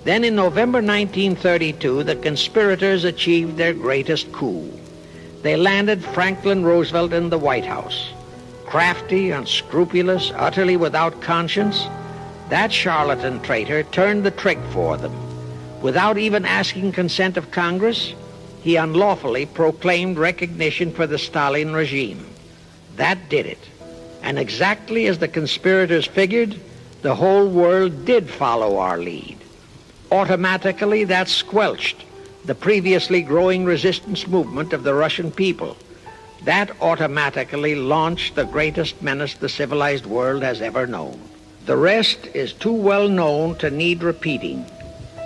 Then in November 1932, the conspirators achieved their greatest coup. They landed Franklin Roosevelt in the White House. Crafty, unscrupulous, utterly without conscience, that charlatan traitor turned the trick for them. Without even asking consent of Congress, he unlawfully proclaimed recognition for the Stalin regime. That did it. And exactly as the conspirators figured, the whole world did follow our lead. Automatically, that squelched the previously growing resistance movement of the Russian people. That automatically launched the greatest menace the civilized world has ever known. The rest is too well known to need repeating.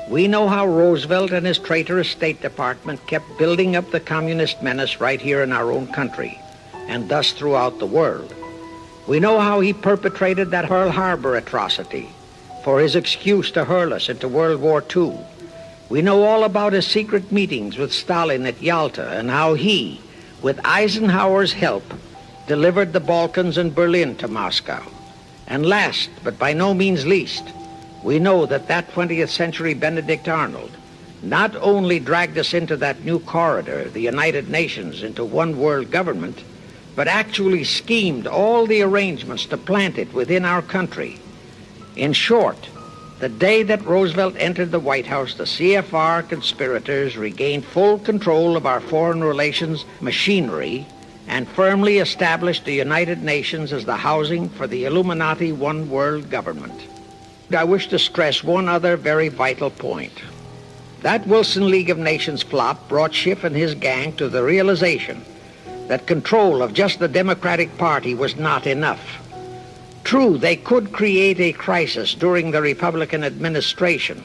We know how Roosevelt and his traitorous State Department kept building up the communist menace right here in our own country, and thus throughout the world. We know how he perpetrated that Pearl Harbor atrocity for his excuse to hurl us into World War II. We know all about his secret meetings with Stalin at Yalta and how he, with Eisenhower's help, delivered the Balkans and Berlin to Moscow. And last, but by no means least, we know that 20th century Benedict Arnold not only dragged us into that new corridor, the United Nations, into one world government, but actually schemed all the arrangements to plant it within our country. In short, the day that Roosevelt entered the White House, the CFR conspirators regained full control of our foreign relations machinery and firmly established the United Nations as the housing for the Illuminati one world government. I wish to stress one other very vital point. That Wilson League of Nations flop brought Schiff and his gang to the realization that control of just the Democratic Party was not enough. True, they could create a crisis during the Republican administration,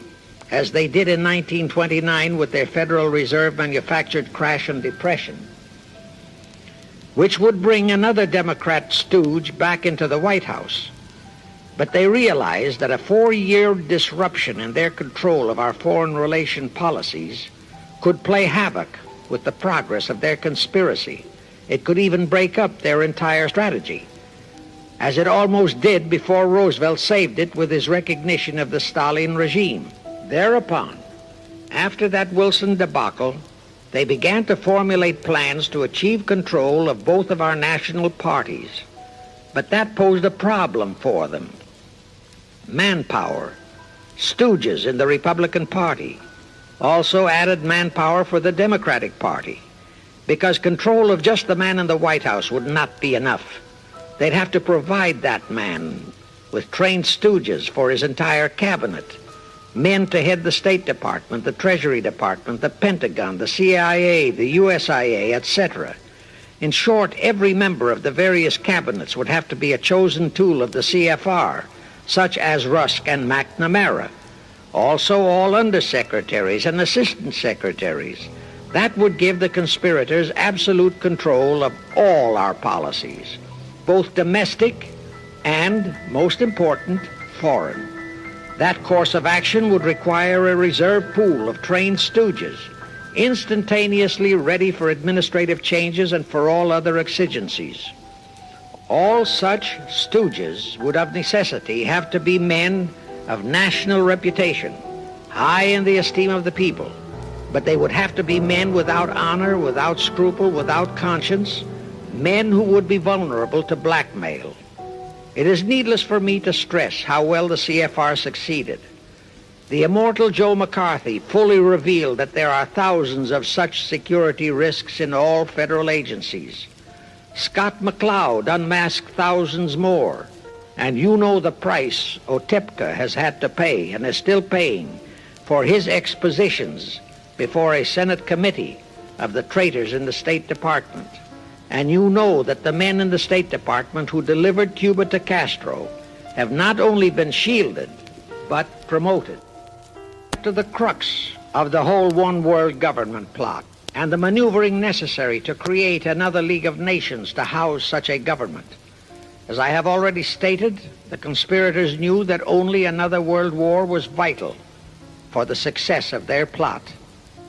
as they did in 1929 with their Federal Reserve manufactured crash and depression, which would bring another Democrat stooge back into the White House. But they realized that a 4-year disruption in their control of our foreign relation policies could play havoc with the progress of their conspiracy. It could even break up their entire strategy, as it almost did before Roosevelt saved it with his recognition of the Stalin regime. Thereupon, after that Wilson debacle, they began to formulate plans to achieve control of both of our national parties. But that posed a problem for them. Manpower, stooges in the Republican Party, also added manpower for the Democratic Party, because control of just the man in the White House would not be enough. They'd have to provide that man with trained stooges for his entire cabinet, men to head the State Department, the Treasury Department, the Pentagon, the CIA, the USIA, etc. In short, every member of the various cabinets would have to be a chosen tool of the CFR, such as Rusk and McNamara. Also all undersecretaries and assistant secretaries. That would give the conspirators absolute control of all our policies, both domestic and, most important, foreign. That course of action would require a reserve pool of trained stooges, instantaneously ready for administrative changes and for all other exigencies. All such stooges would of necessity have to be men of national reputation, high in the esteem of the people, but they would have to be men without honor, without scruple, without conscience, men who would be vulnerable to blackmail. It is needless for me to stress how well the CFR succeeded. The immortal Joe McCarthy fully revealed that there are thousands of such security risks in all federal agencies. Scott McCloud unmasked thousands more, and you know the price Otepka has had to pay and is still paying for his expositions before a Senate committee of the traitors in the State Department. And you know that the men in the State Department who delivered Cuba to Castro have not only been shielded, but promoted. To the crux of the whole one world government plot and the maneuvering necessary to create another League of Nations to house such a government. As I have already stated, the conspirators knew that only another world war was vital for the success of their plot.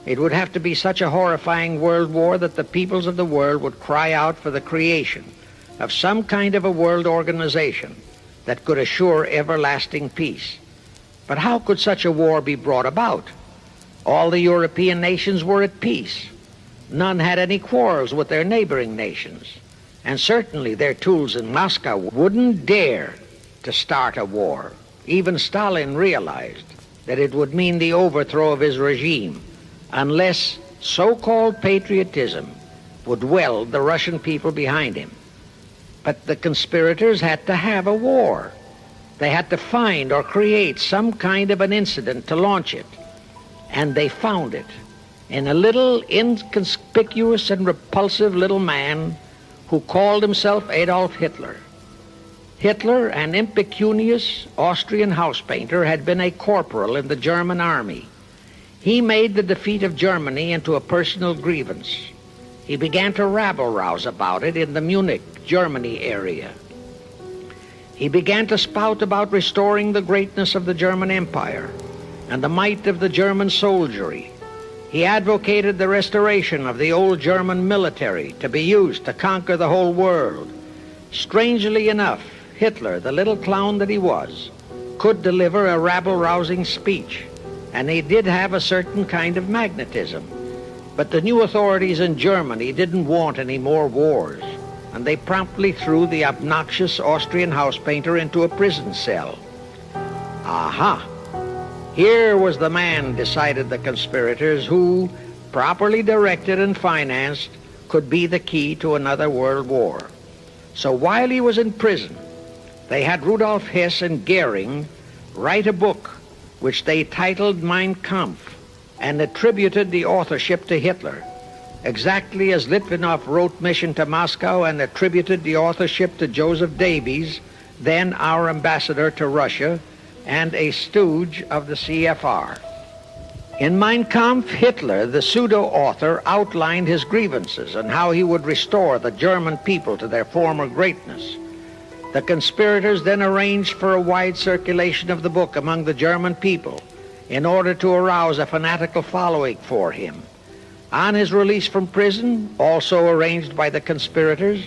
It would have to be such a horrifying world war that the peoples of the world would cry out for the creation of some kind of a world organization that could assure everlasting peace. But how could such a war be brought about? All the European nations were at peace. None had any quarrels with their neighboring nations. And certainly their tools in Moscow wouldn't dare to start a war. Even Stalin realized that it would mean the overthrow of his regime unless so-called patriotism would weld the Russian people behind him. But the conspirators had to have a war. They had to find or create some kind of an incident to launch it. And they found it in a little inconspicuous and repulsive little man who called himself Adolf Hitler. Hitler, an impecunious Austrian house painter, had been a corporal in the German army. He made the defeat of Germany into a personal grievance. He began to rabble-rouse about it in the Munich, Germany area. He began to spout about restoring the greatness of the German Empire and the might of the German soldiery. He advocated the restoration of the old German military to be used to conquer the whole world. Strangely enough, Hitler, the little clown that he was, could deliver a rabble-rousing speech, and he did have a certain kind of magnetism. But the new authorities in Germany didn't want any more wars, and they promptly threw the obnoxious Austrian house painter into a prison cell. Aha! Here was the man, decided the conspirators, who, properly directed and financed, could be the key to another world war. So while he was in prison, they had Rudolf Hess and Goering write a book which they titled Mein Kampf and attributed the authorship to Hitler, exactly as Litvinov wrote Mission to Moscow and attributed the authorship to Joseph Davies, then our ambassador to Russia and a stooge of the CFR. In Mein Kampf, Hitler, the pseudo-author, outlined his grievances and how he would restore the German people to their former greatness. The conspirators then arranged for a wide circulation of the book among the German people in order to arouse a fanatical following for him. On his release from prison, also arranged by the conspirators,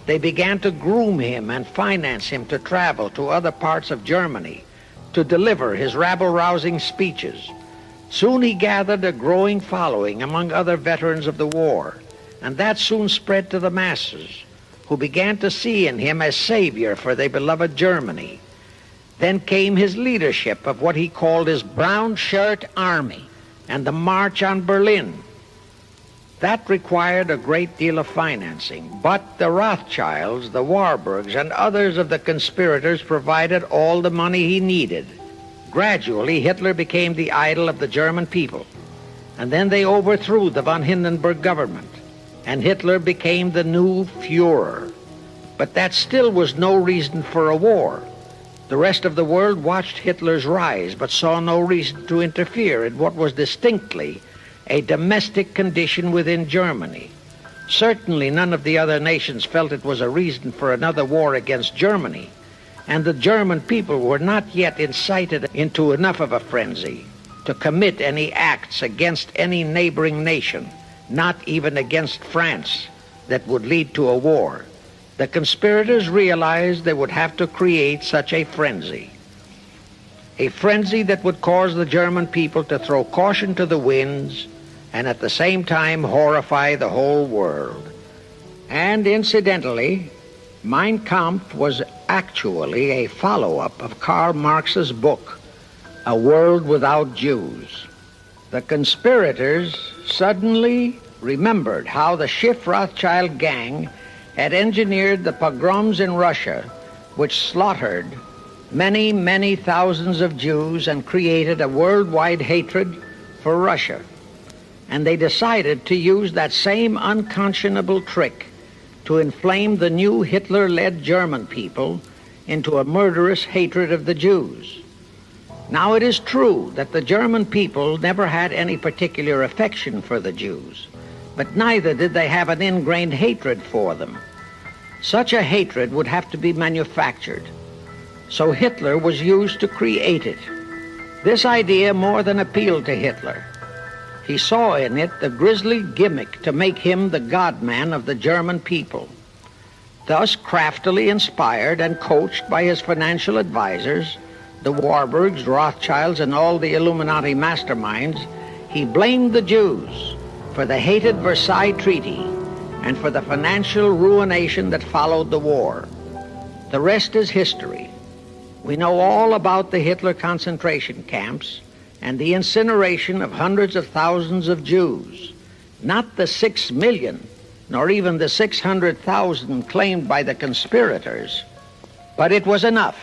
they began to groom him and finance him to travel to other parts of Germany to deliver his rabble-rousing speeches. Soon he gathered a growing following among other veterans of the war, and that soon spread to the masses, who began to see in him a savior for their beloved Germany. Then came his leadership of what he called his Brown Shirt Army and the March on Berlin. That required a great deal of financing, but the Rothschilds, the Warburgs, and others of the conspirators provided all the money he needed. Gradually, Hitler became the idol of the German people, and then they overthrew the von Hindenburg government, and Hitler became the new Führer. But that still was no reason for a war. The rest of the world watched Hitler's rise, but saw no reason to interfere in what was distinctly a domestic condition within Germany. Certainly none of the other nations felt it was a reason for another war against Germany, and the German people were not yet incited into enough of a frenzy to commit any acts against any neighboring nation, not even against France, that would lead to a war. The conspirators realized they would have to create such a frenzy that would cause the German people to throw caution to the winds and at the same time horrify the whole world. And incidentally, Mein Kampf was actually a follow-up of Karl Marx's book, A World Without Jews. The conspirators suddenly remembered how the Schiff Rothschild gang had engineered the pogroms in Russia, which slaughtered many, many thousands of Jews and created a worldwide hatred for Russia. And they decided to use that same unconscionable trick to inflame the new Hitler-led German people into a murderous hatred of the Jews. Now, it is true that the German people never had any particular affection for the Jews, but neither did they have an ingrained hatred for them. Such a hatred would have to be manufactured, so Hitler was used to create it. This idea more than appealed to Hitler. He saw in it the grisly gimmick to make him the God-man of the German people. Thus, craftily inspired and coached by his financial advisors, the Warburgs, Rothschilds, and all the Illuminati masterminds, he blamed the Jews for the hated Versailles Treaty and for the financial ruination that followed the war. The rest is history. We know all about the Hitler concentration camps and the incineration of hundreds of thousands of Jews, not the 6 million, nor even the 600,000 claimed by the conspirators, but it was enough.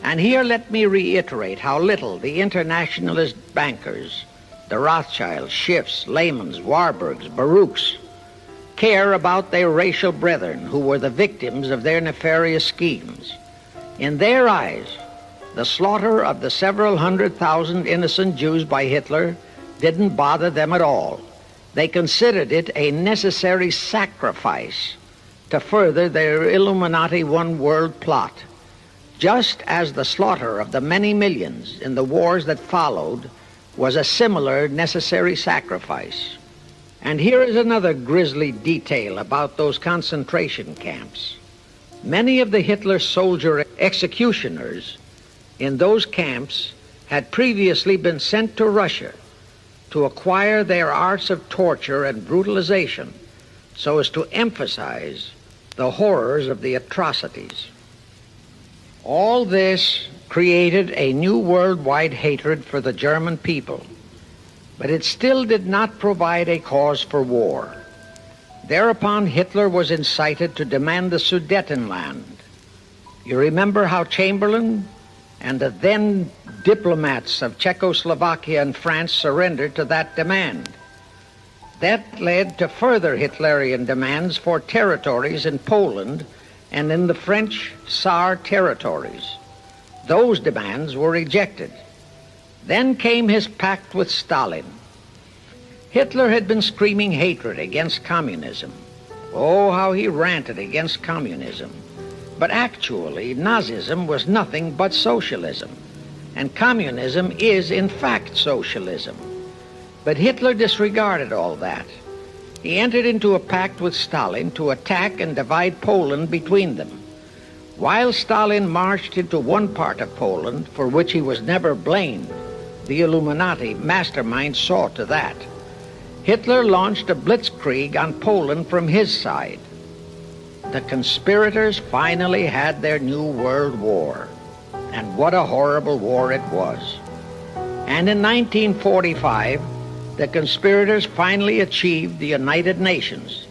And here let me reiterate how little the internationalist bankers, the Rothschilds, Schiffs, Lehmans, Warburgs, Baruchs, care about their racial brethren who were the victims of their nefarious schemes. In their eyes, the slaughter of the several 100,000 innocent Jews by Hitler didn't bother them at all. They considered it a necessary sacrifice to further their Illuminati one-world plot, just as the slaughter of the many millions in the wars that followed was a similar necessary sacrifice. And here is another grisly detail about those concentration camps. Many of the Hitler soldier executioners in those camps had previously been sent to Russia to acquire their arts of torture and brutalization so as to emphasize the horrors of the atrocities. All this created a new worldwide hatred for the German people, but it still did not provide a cause for war. Thereupon Hitler was incited to demand the Sudetenland. You remember how Chamberlain and the then diplomats of Czechoslovakia and France surrendered to that demand. That led to further Hitlerian demands for territories in Poland and in the French Saar territories. Those demands were rejected. Then came his pact with Stalin. Hitler had been screaming hatred against communism. Oh, how he ranted against communism. But actually, Nazism was nothing but socialism, and communism is, in fact, socialism. But Hitler disregarded all that. He entered into a pact with Stalin to attack and divide Poland between them. While Stalin marched into one part of Poland, for which he was never blamed, the Illuminati mastermind saw to that. Hitler launched a blitzkrieg on Poland from his side. The conspirators finally had their new world war, and what a horrible war it was. And in 1945, the conspirators finally achieved the United Nations,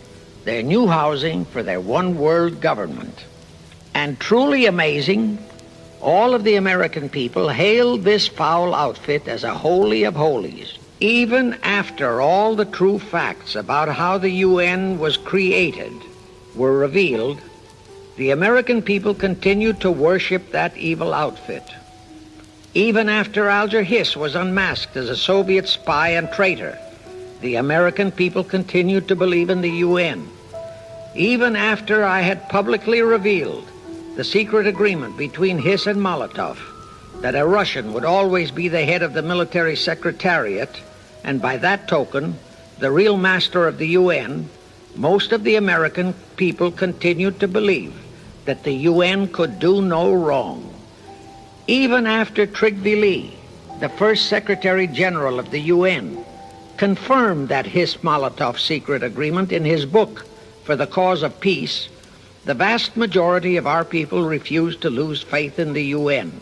their new housing for their one world government. And truly amazing, all of the American people hailed this foul outfit as a holy of holies. Even after all the true facts about how the UN was created were revealed, the American people continued to worship that evil outfit. Even after Alger Hiss was unmasked as a Soviet spy and traitor, the American people continued to believe in the UN. Even after I had publicly revealed the secret agreement between Hiss and Molotov that a Russian would always be the head of the military secretariat, and by that token, the real master of the UN, most of the American people continued to believe that the UN could do no wrong. Even after Trygve Lie, the first Secretary General of the UN, confirmed that Hiss-Molotov secret agreement in his book, For the Cause of Peace, the vast majority of our people refused to lose faith in the UN.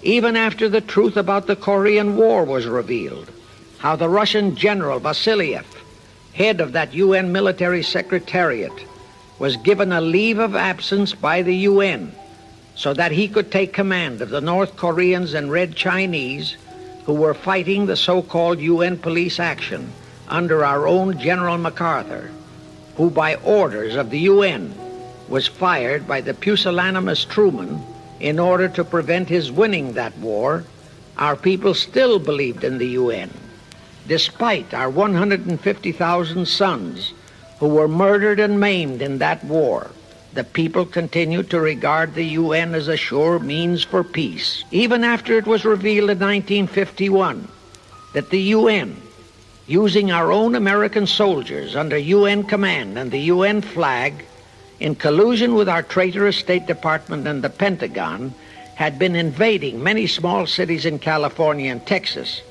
Even after the truth about the Korean War was revealed, how the Russian General Vasiliev, head of that UN military secretariat, was given a leave of absence by the UN so that he could take command of the North Koreans and Red Chinese who were fighting the so-called UN police action under our own General MacArthur, who by orders of the UN was fired by the pusillanimous Truman in order to prevent his winning that war. Our people still believed in the UN. Despite our 150,000 sons who were murdered and maimed in that war, the people continued to regard the UN as a sure means for peace. Even after it was revealed in 1951 that the UN, using our own American soldiers under UN command and the UN flag, in collusion with our traitorous State Department and the Pentagon, had been invading many small cities in California and Texas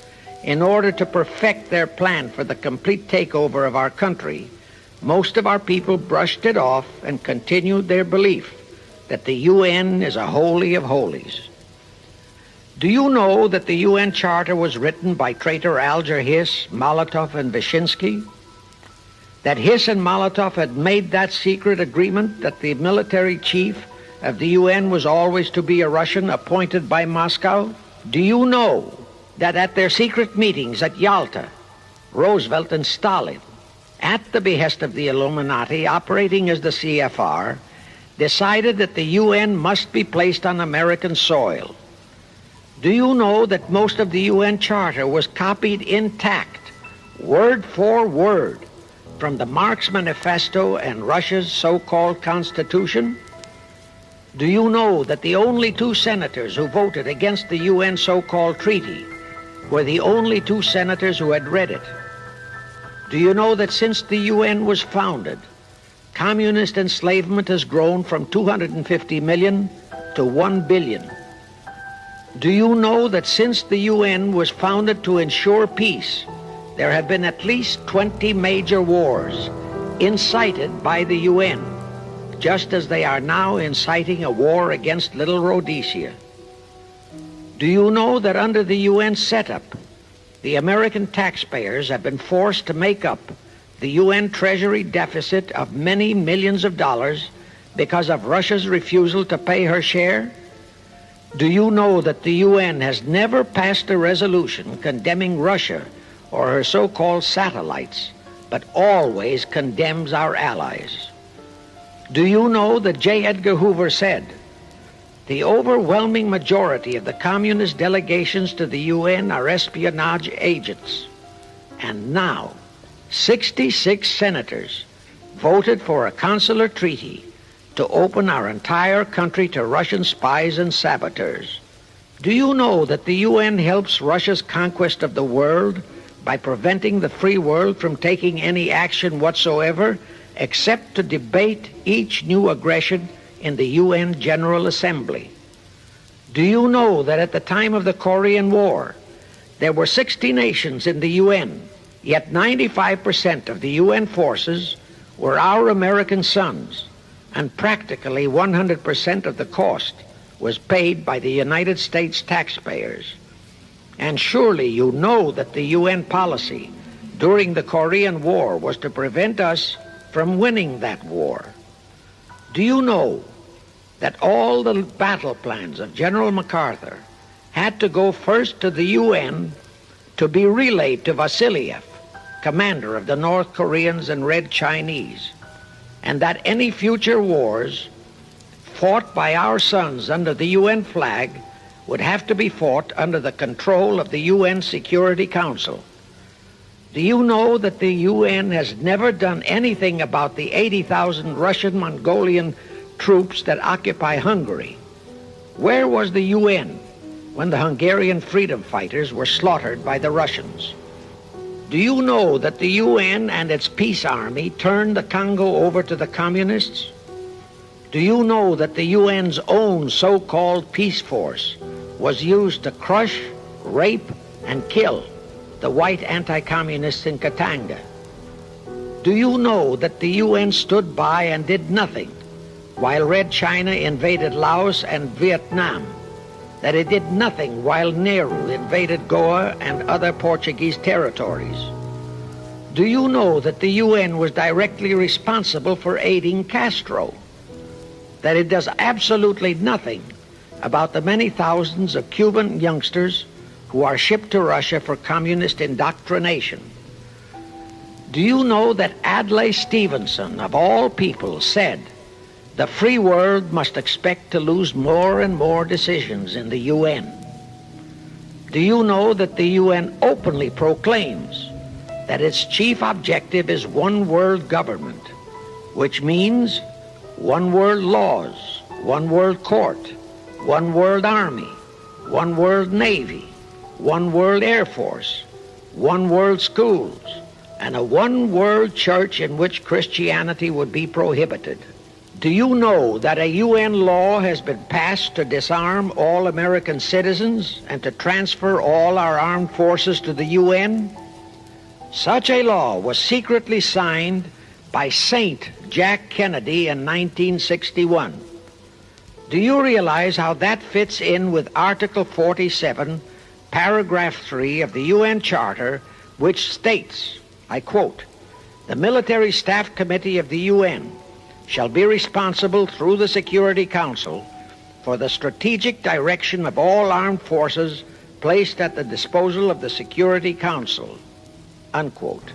in order to perfect their plan for the complete takeover of our country, most of our people brushed it off and continued their belief that the UN is a holy of holies. Do you know that the UN Charter was written by traitor Alger Hiss, Molotov, and Wyszynski? That Hiss and Molotov had made that secret agreement that the military chief of the UN was always to be a Russian appointed by Moscow? Do you know that at their secret meetings at Yalta, Roosevelt and Stalin, at the behest of the Illuminati operating as the CFR, decided that the UN must be placed on American soil? Do you know that most of the UN Charter was copied intact, word for word, from the Marx Manifesto and Russia's so-called Constitution? Do you know that the only two senators who voted against the UN so-called treaty were the only two senators who had read it? Do you know that since the UN was founded, communist enslavement has grown from 250 million to 1 billion? Do you know that since the UN was founded to ensure peace, there have been at least 20 major wars incited by the UN, just as they are now inciting a war against Little Rhodesia? Do you know that under the UN setup, the American taxpayers have been forced to make up the UN Treasury deficit of many millions of dollars because of Russia's refusal to pay her share? Do you know that the UN has never passed a resolution condemning Russia or her so-called satellites, but always condemns our allies? Do you know that J. Edgar Hoover said, "The overwhelming majority of the communist delegations to the UN are espionage agents"? And now, 66 senators voted for a consular treaty to open our entire country to Russian spies and saboteurs. Do you know that the UN helps Russia's conquest of the world by preventing the free world from taking any action whatsoever except to debate each new aggression in the UN General Assembly? Do you know that at the time of the Korean War, there were 60 nations in the UN, yet 95% of the UN forces were our American sons, and practically 100% of the cost was paid by the United States taxpayers? And surely you know that the UN policy during the Korean War was to prevent us from winning that war. Do you know that all the battle plans of General MacArthur had to go first to the UN to be relayed to Vasiliev, commander of the North Koreans and Red Chinese, and that any future wars fought by our sons under the UN flag would have to be fought under the control of the UN Security Council? Do you know that the UN has never done anything about the 80,000 Russian Mongolian troops that occupy Hungary? Where was the UN when the Hungarian freedom fighters were slaughtered by the Russians? Do you know that the UN and its peace army turned the Congo over to the communists? Do you know that the UN's own so-called peace force was used to crush, rape, and kill the white anti-communists in Katanga? Do you know that the UN stood by and did nothing while Red China invaded Laos and Vietnam? That it did nothing while Nehru invaded Goa and other Portuguese territories? Do you know that the UN was directly responsible for aiding Castro? That it does absolutely nothing about the many thousands of Cuban youngsters who are shipped to Russia for communist indoctrination? Do you know that Adlai Stevenson, of all people, said the free world must expect to lose more and more decisions in the UN? Do you know that the UN openly proclaims that its chief objective is one world government, which means one world laws, one world court, one world army, one world navy, one world air force, one world schools, and a one world church in which Christianity would be prohibited? Do you know that a UN law has been passed to disarm all American citizens and to transfer all our armed forces to the UN? Such a law was secretly signed by Saint Jack Kennedy in 1961. Do you realize how that fits in with Article 47, Paragraph 3 of the UN Charter, which states, I quote, "The Military Staff Committee of the UN shall be responsible through the Security Council for the strategic direction of all armed forces placed at the disposal of the Security Council," unquote.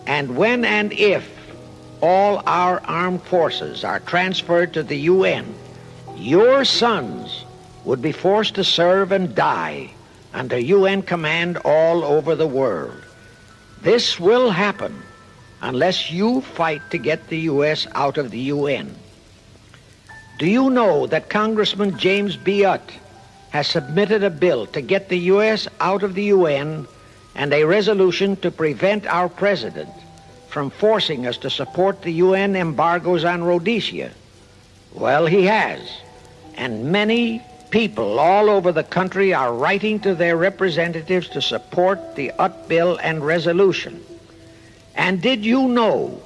And when and if all our armed forces are transferred to the UN, your sons would be forced to serve and die under UN command all over the world. This will happen unless you fight to get the U.S. out of the UN. Do you know that Congressman James B. Utt has submitted a bill to get the U.S. out of the UN and a resolution to prevent our president from forcing us to support the UN embargoes on Rhodesia? Well, he has, and many people all over the country are writing to their representatives to support the Utt bill and resolution. And did you know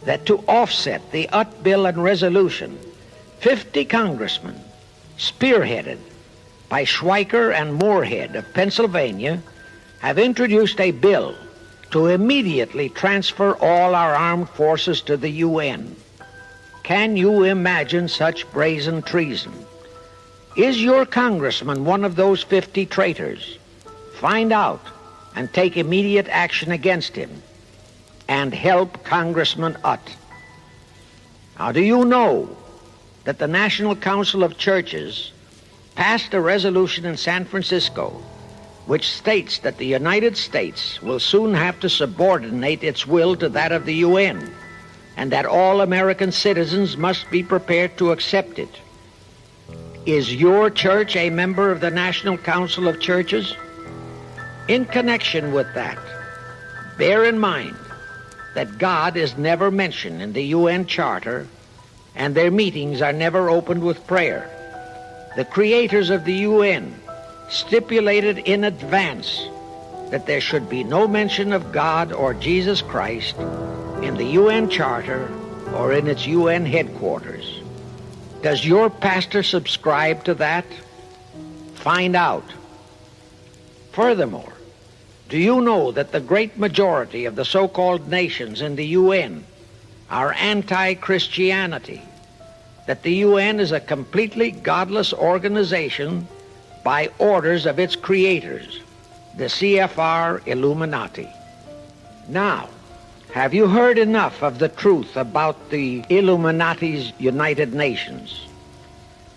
that to offset the Utt bill and resolution, 50 congressmen, spearheaded by Schweiker and Moorhead of Pennsylvania, have introduced a bill to immediately transfer all our armed forces to the UN? Can you imagine such brazen treason? Is your congressman one of those 50 traitors? Find out and take immediate action against him and help Congressman Utt. Now, do you know that the National Council of Churches passed a resolution in San Francisco which states that the United States will soon have to subordinate its will to that of the UN, and that all American citizens must be prepared to accept it? Is your church a member of the National Council of Churches? In connection with that, bear in mind that God is never mentioned in the UN Charter, and their meetings are never opened with prayer. The creators of the UN stipulated in advance that there should be no mention of God or Jesus Christ in the UN Charter or in its UN headquarters. Does your pastor subscribe to that? Find out. Furthermore, do you know that the great majority of the so-called nations in the UN are anti-Christianity? That the UN is a completely godless organization by orders of its creators, the CFR Illuminati. Now, have you heard enough of the truth about the Illuminati's United Nations?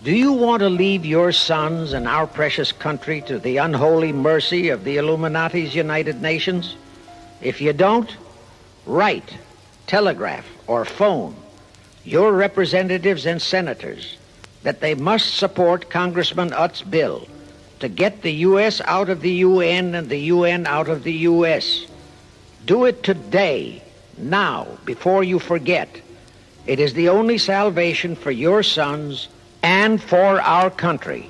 Do you want to leave your sons and our precious country to the unholy mercy of the Illuminati's United Nations? If you don't, write, telegraph, or phone your representatives and senators that they must support Congressman Utt's bill to get the U.S. out of the UN and the UN out of the U.S. Do it today, now, before you forget. It is the only salvation for your sons and for our country.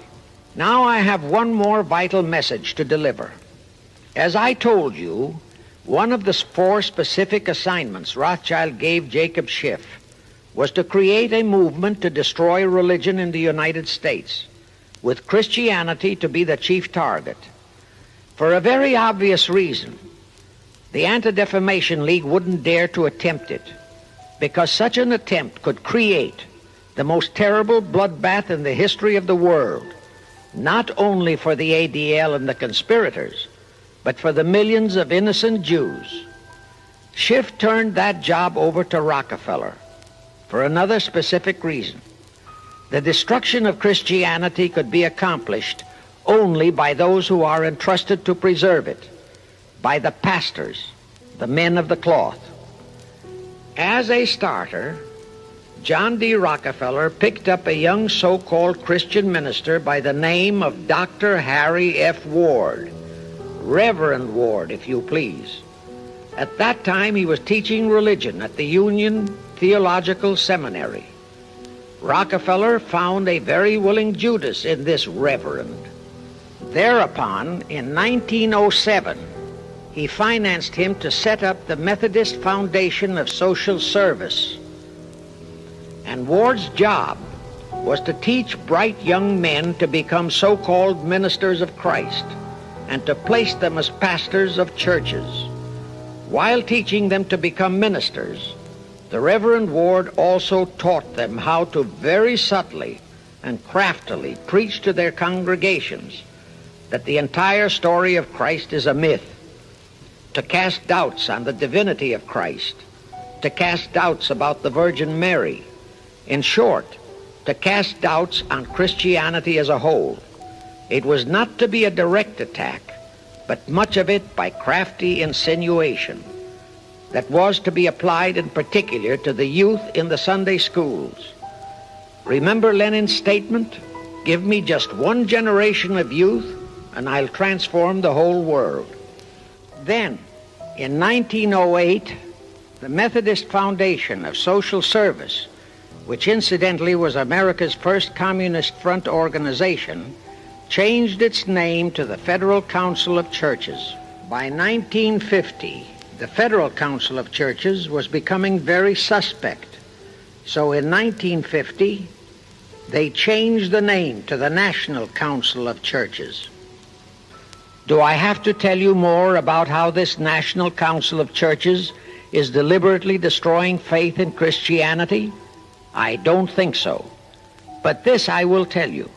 Now I have one more vital message to deliver. As I told you, one of the 4 specific assignments Rothschild gave Jacob Schiff was to create a movement to destroy religion in the United States, with Christianity to be the chief target. For a very obvious reason, the Anti-Defamation League wouldn't dare to attempt it, because such an attempt could create the most terrible bloodbath in the history of the world, not only for the ADL and the conspirators, but for the millions of innocent Jews. Schiff turned that job over to Rockefeller for another specific reason. The destruction of Christianity could be accomplished only by those who are entrusted to preserve it, by the pastors, the men of the cloth. As a starter, John D. Rockefeller picked up a young so-called Christian minister by the name of Dr. Harry F. Ward, Reverend Ward, if you please. At that time, he was teaching religion at the Union Theological Seminary. Rockefeller found a very willing Judas in this reverend. Thereupon, in 1907, he financed him to set up the Methodist Foundation of Social Service. And Ward's job was to teach bright young men to become so-called ministers of Christ and to place them as pastors of churches. While teaching them to become ministers, the Reverend Ward also taught them how to very subtly and craftily preach to their congregations that the entire story of Christ is a myth, to cast doubts on the divinity of Christ, to cast doubts about the Virgin Mary. In short, to cast doubts on Christianity as a whole. It was not to be a direct attack, but much of it by crafty insinuation that was to be applied in particular to the youth in the Sunday schools. Remember Lenin's statement, "Give me just one generation of youth and I'll transform the whole world." Then, in 1908, the Methodist Foundation of Social Service, which incidentally was America's first Communist Front organization, changed its name to the Federal Council of Churches. By 1950, the Federal Council of Churches was becoming very suspect. So in 1950, they changed the name to the National Council of Churches. Do I have to tell you more about how this National Council of Churches is deliberately destroying faith in Christianity? I don't think so. But this I will tell you.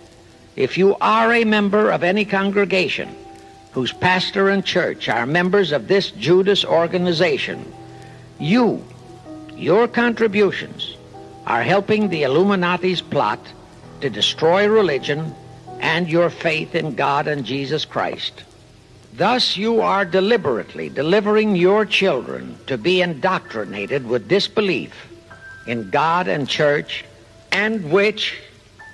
If you are a member of any congregation whose pastor and church are members of this Judas organization, your contributions are helping the Illuminati's plot to destroy religion and your faith in God and Jesus Christ. Thus you are deliberately delivering your children to be indoctrinated with disbelief in God and church, and which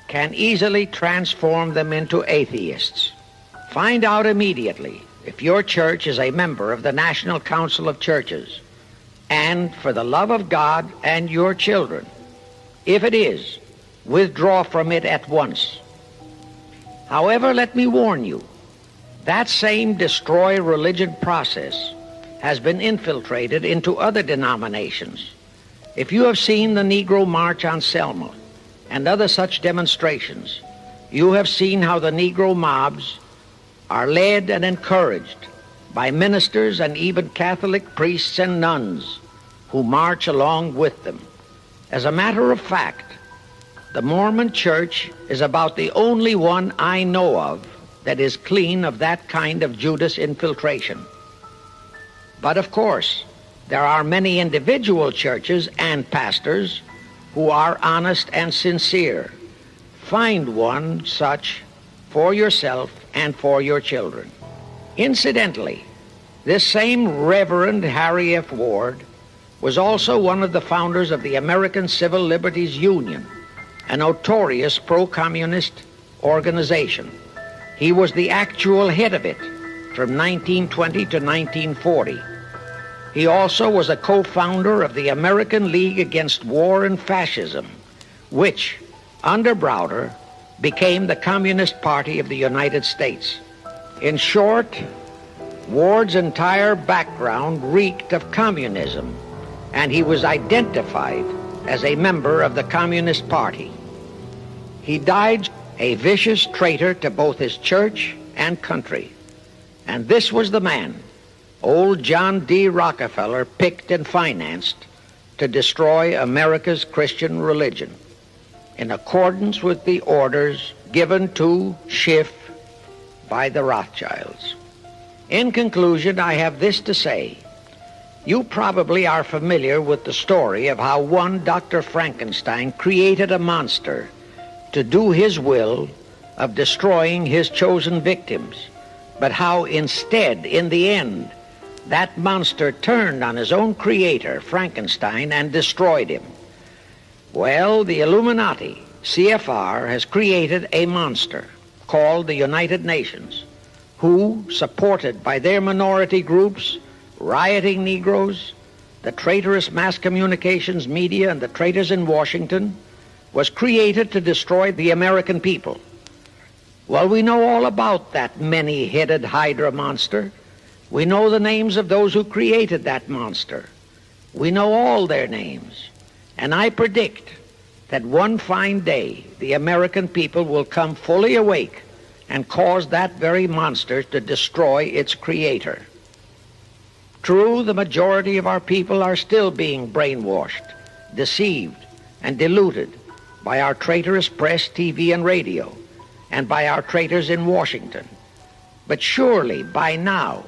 can easily transform them into atheists. Find out immediately if your church is a member of the National Council of Churches, and for the love of God and your children, if it is, withdraw from it at once. However, let me warn you, that same destroy religion process has been infiltrated into other denominations. If you have seen the Negro March on Selma and other such demonstrations, you have seen how the Negro mobs are led and encouraged by ministers and even Catholic priests and nuns who march along with them. As a matter of fact, the Mormon Church is about the only one I know of that is clean of that kind of Judas infiltration. But of course, there are many individual churches and pastors who are honest and sincere. Find one such for yourself and for your children. Incidentally, this same Reverend Harry F. Ward was also one of the founders of the American Civil Liberties Union, a notorious pro-communist organization. He was the actual head of it from 1920 to 1940. He also was a co-founder of the American League Against War and Fascism, which, under Browder, became the Communist Party of the United States. In short, Ward's entire background reeked of communism, and he was identified as a member of the Communist Party. He died a vicious traitor to both his church and country. And this was the man old John D. Rockefeller picked and financed to destroy America's Christian religion, in accordance with the orders given to Schiff by the Rothschilds. In conclusion, I have this to say. You probably are familiar with the story of how one Dr. Frankenstein created a monster to do his will of destroying his chosen victims, but how instead, in the end, that monster turned on his own creator, Frankenstein, and destroyed him. Well, the Illuminati, CFR, has created a monster called the United Nations, who, supported by their minority groups, rioting Negroes, the traitorous mass communications media and the traitors in Washington, was created to destroy the American people. Well, we know all about that many-headed Hydra monster. We know the names of those who created that monster. We know all their names. And I predict that one fine day the American people will come fully awake and cause that very monster to destroy its creator. True, the majority of our people are still being brainwashed, deceived, and deluded by our traitorous press, TV, and radio, and by our traitors in Washington. But surely, by now,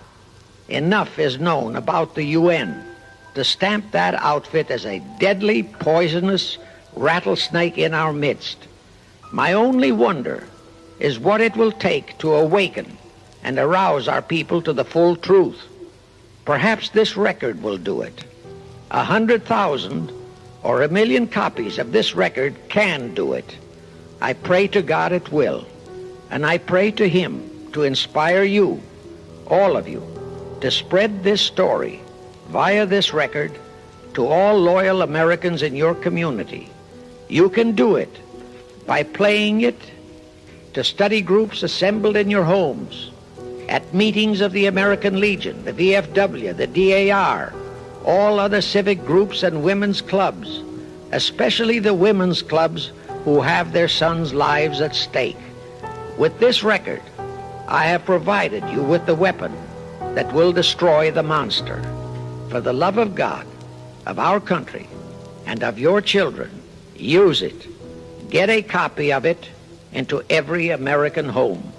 enough is known about the UN to stamp that outfit as a deadly, poisonous rattlesnake in our midst. My only wonder is what it will take to awaken and arouse our people to the full truth. Perhaps this record will do it. 100,000 or 1,000,000 copies of this record can do it. I pray to God it will. And I pray to Him to inspire you, all of you, to spread this story via this record to all loyal Americans in your community. You can do it by playing it to study groups assembled in your homes, at meetings of the American Legion, the VFW, the DAR, all other civic groups and women's clubs, especially the women's clubs who have their sons' lives at stake. With this record, I have provided you with the weapon that will destroy the monster. For the love of God, of our country, and of your children, use it. Get a copy of it into every American home.